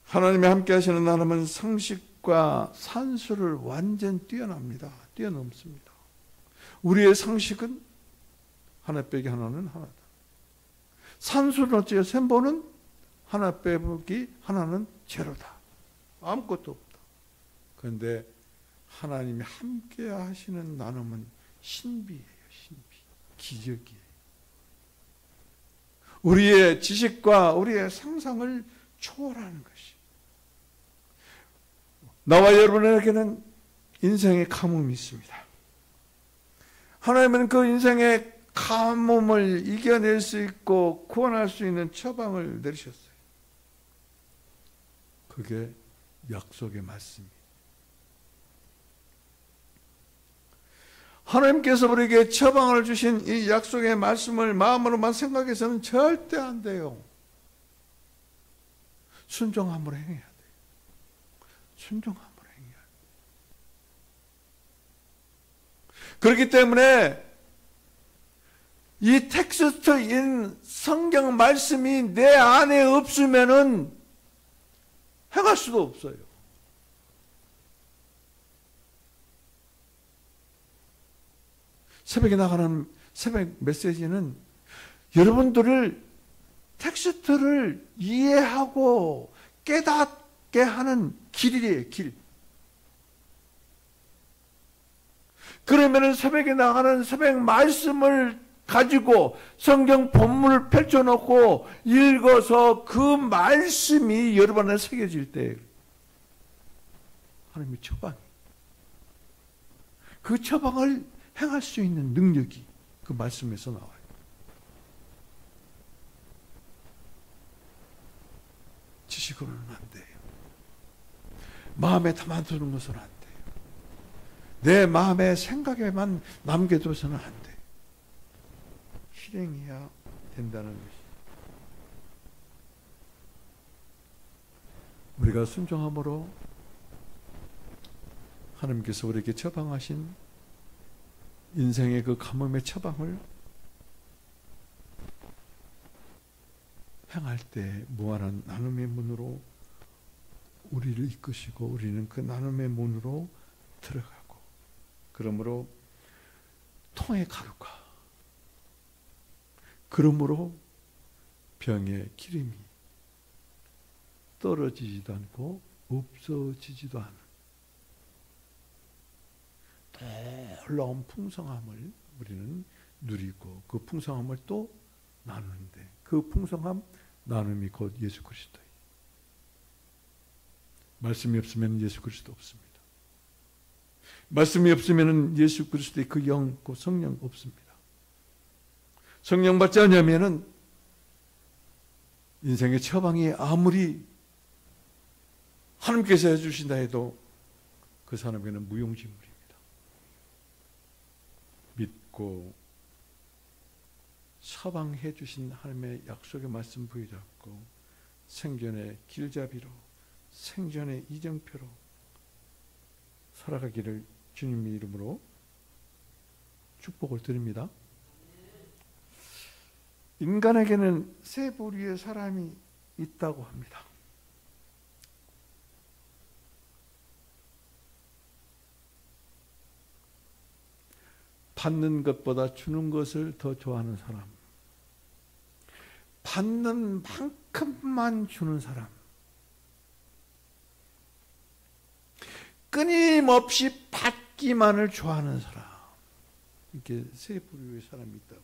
하나님이 함께 하시는 하나님은 상식과 산수를 완전 뛰어납니다. 뛰어넘습니다. 우리의 상식은 하나 빼기 하나는 하나다. 산수는 어째요? 셈보는 하나 빼기 하나는 제로다. 아무것도 없다. 그런데 하나님이 함께 하시는 나눔은 신비예요. 신비. 기적이에요. 우리의 지식과 우리의 상상을 초월하는 것이. 나와 여러분에게는 인생의 가뭄이 있습니다. 하나님은 그 인생의 가뭄을 이겨낼 수 있고 구원할 수 있는 처방을 내리셨어요. 그게 약속의 말씀이에요. 하나님께서 우리에게 처방을 주신 이 약속의 말씀을 마음으로만 생각해서는 절대 안 돼요. 순종함으로 행해야 돼요. 순종함으로 행해야 돼요. 그렇기 때문에 이 텍스트인 성경 말씀이 내 안에 없으면은 행할 수도 없어요. 새벽에 나가는 새벽 메시지는 여러분들을 텍스트를 이해하고 깨닫게 하는 길이에요. 길. 그러면은 새벽에 나가는 새벽 말씀을 가지고 성경 본문을 펼쳐놓고 읽어서 그 말씀이 여러분 안에 새겨질 때 하나님의 처방, 그 처방을 행할 수 있는 능력이 그 말씀에서 나와요. 지식으로는 안 돼요. 마음에 담아두는 것은 안 돼요. 내 마음의 생각에만 남겨둬서는 안 돼요. 실행해야 된다는 것이. 우리가 순종함으로 하나님께서 우리에게 처방하신 인생의 그 가뭄의 처방을 행할 때 무한한 나눔의 문으로 우리를 이끄시고 우리는 그 나눔의 문으로 들어가고, 그러므로 통의 가루가, 그러므로 병의 기름이 떨어지지도 않고 없어지지도 않은 놀라운 풍성함을 우리는 누리고, 그 풍성함을 또 나누는데, 그 풍성함 나눔이 곧 예수 그리스도예요. 말씀이 없으면 예수 그리스도 없습니다. 말씀이 없으면 예수 그리스도의 그 영, 그 성령 없습니다. 성령 받지 않으면은 인생의 처방이 아무리 하나님께서 해주신다 해도 그 사람에게는 무용지물입니다. 믿고 처방해 주신 하나님의 약속의 말씀 부여잡고 생존의 길잡이로, 생존의 이정표로 살아가기를 주님의 이름으로 축복을 드립니다. 인간에게는 세 부류의 사람이 있다고 합니다. 받는 것보다 주는 것을 더 좋아하는 사람, 받는 만큼만 주는 사람, 끊임없이 받기만을 좋아하는 사람, 이렇게 세 부류의 사람이 있다고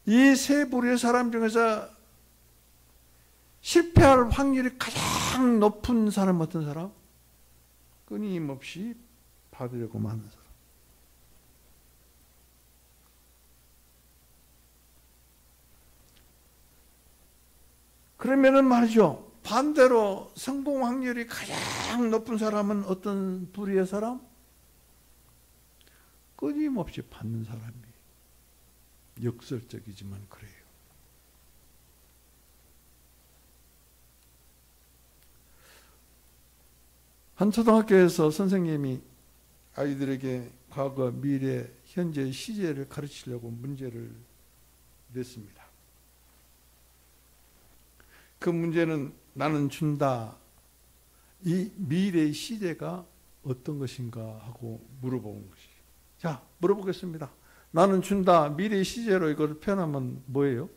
그래요. 이 세 부류의 사람 중에서 실패할 확률이 가장 높은 사람 어떤 사람? 끊임없이 받으려고 하는 사람. 그러면은 말이죠. 반대로 성공 확률이 가장 높은 사람은 어떤 부류의 사람? 끊임없이 받는 사람이. 역설적이지만 그래요. 한 초등학교에서 선생님이 아이들에게 과거, 미래, 현재, 시제를 가르치려고 문제를 냈습니다. 그 문제는 나는 준다. 이 미래의 시제가 어떤 것인가 하고 물어본 것이에요. 자, 물어보겠습니다. 나는 준다. 미래의 시제로 이걸 표현하면 뭐예요?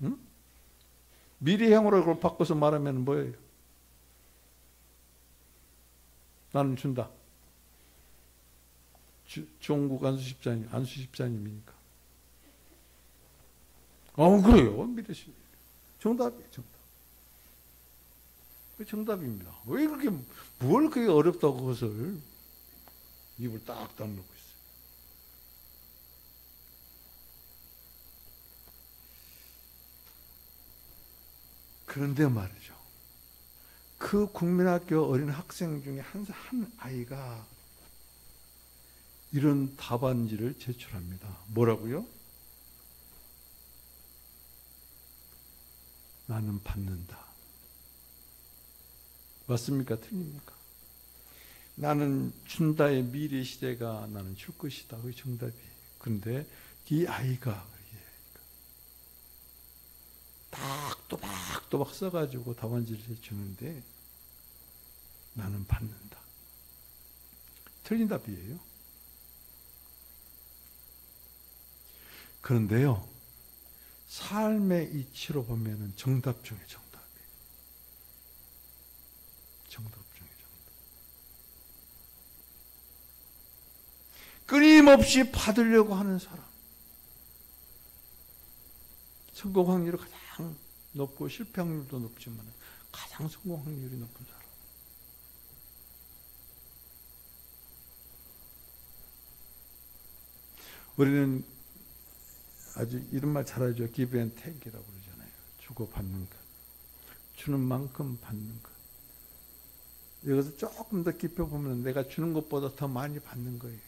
응? 미래형으로 이걸 바꿔서 말하면 뭐예요? 나는 준다. 종국 안수 집사님이니까. 그래요. 미래시. 정답이에요. 정답입니다. 왜 그렇게 뭘 그게 어렵다고 그것을 입을 딱 다물고 있어요. 그런데 말이죠. 그 국민학교 어린 학생 중에 한 아이가 이런 답안지를 제출합니다. 뭐라고요? 나는 받는다. 맞습니까? 틀립니까? 나는 준다의 미래 시대가 나는 줄 것이다. 그게 정답이에요. 그런데 이 아이가 딱 또박또박 써가지고 답안지를 제출하는데 나는 받는다. 틀린 답이에요. 그런데요, 삶의 이치로 보면은 정답 중에 정답이에요. 정답 중에 정답. 끊임없이 받으려고 하는 사람. 성공 확률이 가장 높고 실패 확률도 높지만 가장 성공 확률이 높은 사람. 우리는 아주 이런 말 잘하죠. give and take이라고 그러잖아요. 주고 받는 것. 주는 만큼 받는 것. 여기서 조금 더 깊이 보면 내가 주는 것보다 더 많이 받는 거예요.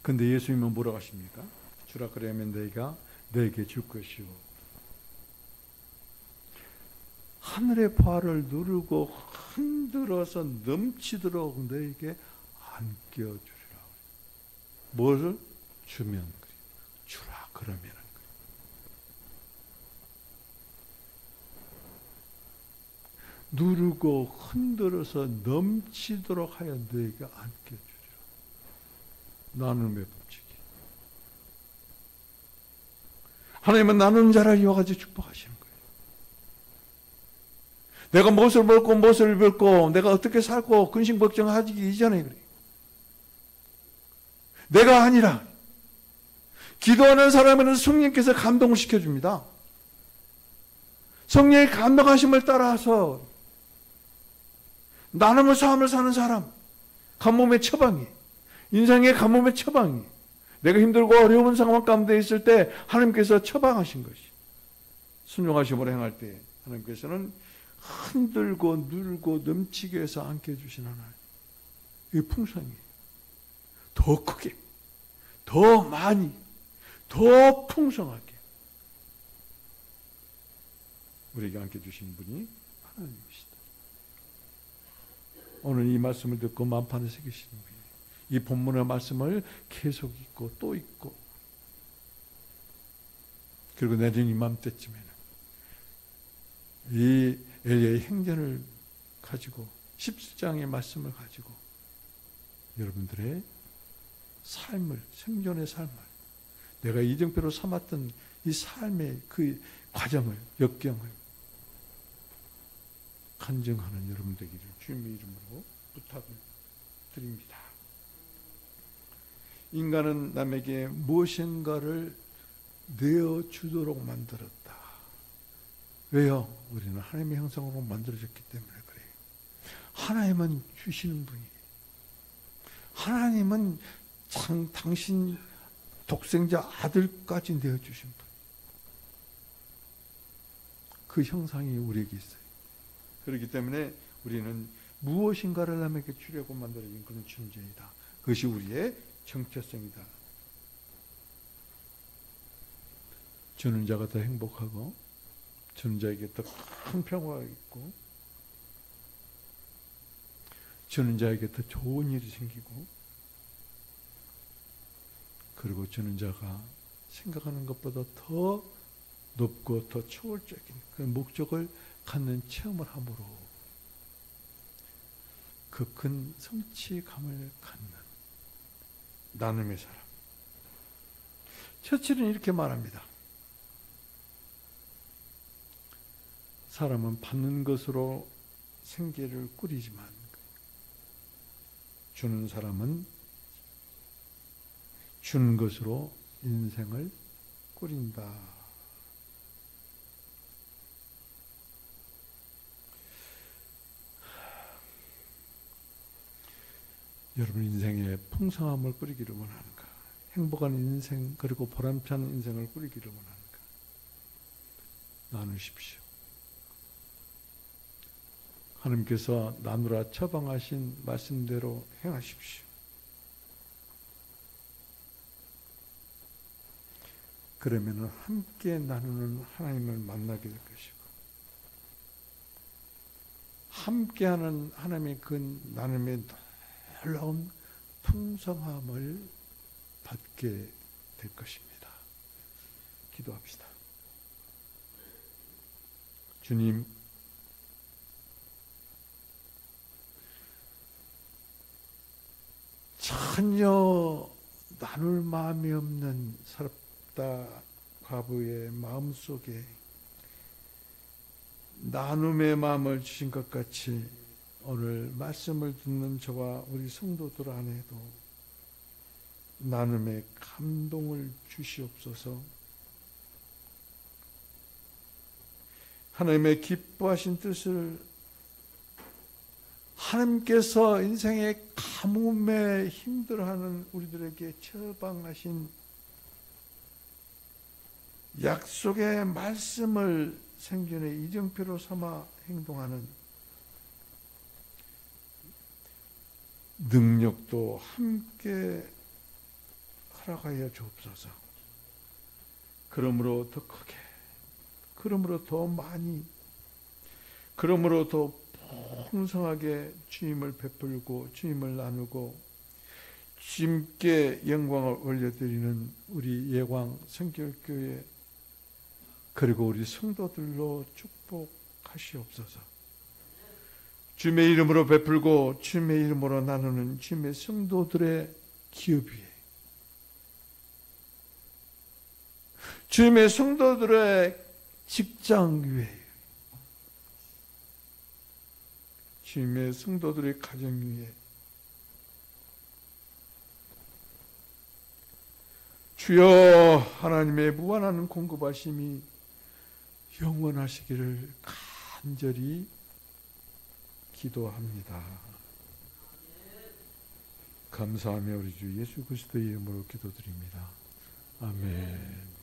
근데 예수님은 뭐라고 하십니까? 주라 그러면 내가 내게 줄 것이요. 하늘의 보화를 누르고 흔들어서 넘치도록 너에게 안겨주리라. 뭘 주면 그래. 주라 그러면 그래. 누르고 흔들어서 넘치도록 하여 너에게 안겨주리라. 나눔의 법칙이. 하나님은 나누는 자를 이와가지고 축복하시는 거예요. 내가 무엇을 먹고 무엇을 입고 내가 어떻게 살고 근심 걱정하기 이전에 그래요. 내가 아니라 기도하는 사람에는 성령께서 감동을 시켜줍니다. 성령의 감동하심을 따라서 나눔의 삶을 사는 사람, 가뭄의 처방이, 인생의 가뭄의 처방이, 내가 힘들고 어려운 상황 가운데 있을 때 하나님께서 처방하신 것이, 순종하심으로 행할 때 하나님께서는 흔들고 누르고 넘치게 해서 안겨주신 하나님. 이 풍성이 더 크게, 더 많이, 더 풍성하게 우리에게 안겨주신 분이 하나님이시다. 오늘 이 말씀을 듣고 만판을 새기시는 분이에요. 이 본문의 말씀을 계속 읽고 또 읽고, 그리고 내년 이맘때쯤에는 이 엘리야의 행전을 가지고 17장의 말씀을 가지고 여러분들의 삶을, 생존의 삶을, 내가 이정표로 삼았던 이 삶의 그 과정을, 역경을 간증하는 여러분 되기를 주님의 이름으로 부탁을 드립니다. 인간은 남에게 무엇인가를 내어주도록 만들었다. 왜요? 우리는 하나님의 형상으로 만들어졌기 때문에 그래요. 하나님은 주시는 분이에요. 하나님은 당신 독생자 아들까지 내어주신 분. 그 형상이 우리에게 있어요. 그렇기 때문에 우리는 무엇인가를 남에게 주려고 만들어진 그런 존재이다. 그것이 우리의 정체성이다. 주는 자가 더 행복하고 주는 자에게 더 큰 평화가 있고 주는 자에게 더 좋은 일이 생기고 그리고 주는 자가 생각하는 것보다 더 높고 더 초월적인 그 목적을 갖는 체험을 함으로 그 큰 성취감을 갖는 나눔의 사람. 처칠은 이렇게 말합니다. 사람은 받는 것으로 생계를 꾸리지만 주는 사람은 주는 것으로 인생을 꾸린다. 여러분 인생에 풍성함을 꾸리기를 원하는가? 행복한 인생 그리고 보람찬 인생을 꾸리기를 원하는가? 나누십시오. 하나님께서 나누라 처방하신 말씀대로 행하십시오. 그러면 함께 나누는 하나님을 만나게 될 것이고 함께하는 하나님의 그 나눔의 놀라운 풍성함을 받게 될 것입니다. 기도합시다. 주님, 전혀 나눌 마음이 없는 사랍다 과부의 마음속에 나눔의 마음을 주신 것 같이 오늘 말씀을 듣는 저와 우리 성도들 안에도 나눔의 감동을 주시옵소서. 하나님의 기뻐하신 뜻을 하나님께서 인생의 가뭄에 힘들어하는 우리들에게 처방하신 약속의 말씀을 생존의 이정표로 삼아 행동하는 능력도 함께 허락하여 주옵소서. 그러므로 더 크게, 그러므로 더 많이, 그러므로 더 풍성하게 주님을 베풀고 주님을 나누고 주님께 영광을 올려드리는 우리 예광 성결교회 그리고 우리 성도들로 축복하시옵소서. 주님의 이름으로 베풀고 주님의 이름으로 나누는 주님의 성도들의 기업 위에 주님의 성도들의 직장 위에 주님의 성도들의 가정 위에 주여 하나님의 무한한 공급하심이 영원하시기를 간절히 기도합니다. 감사하며 우리 주 예수 그리스도의 이름으로 기도드립니다. 아멘.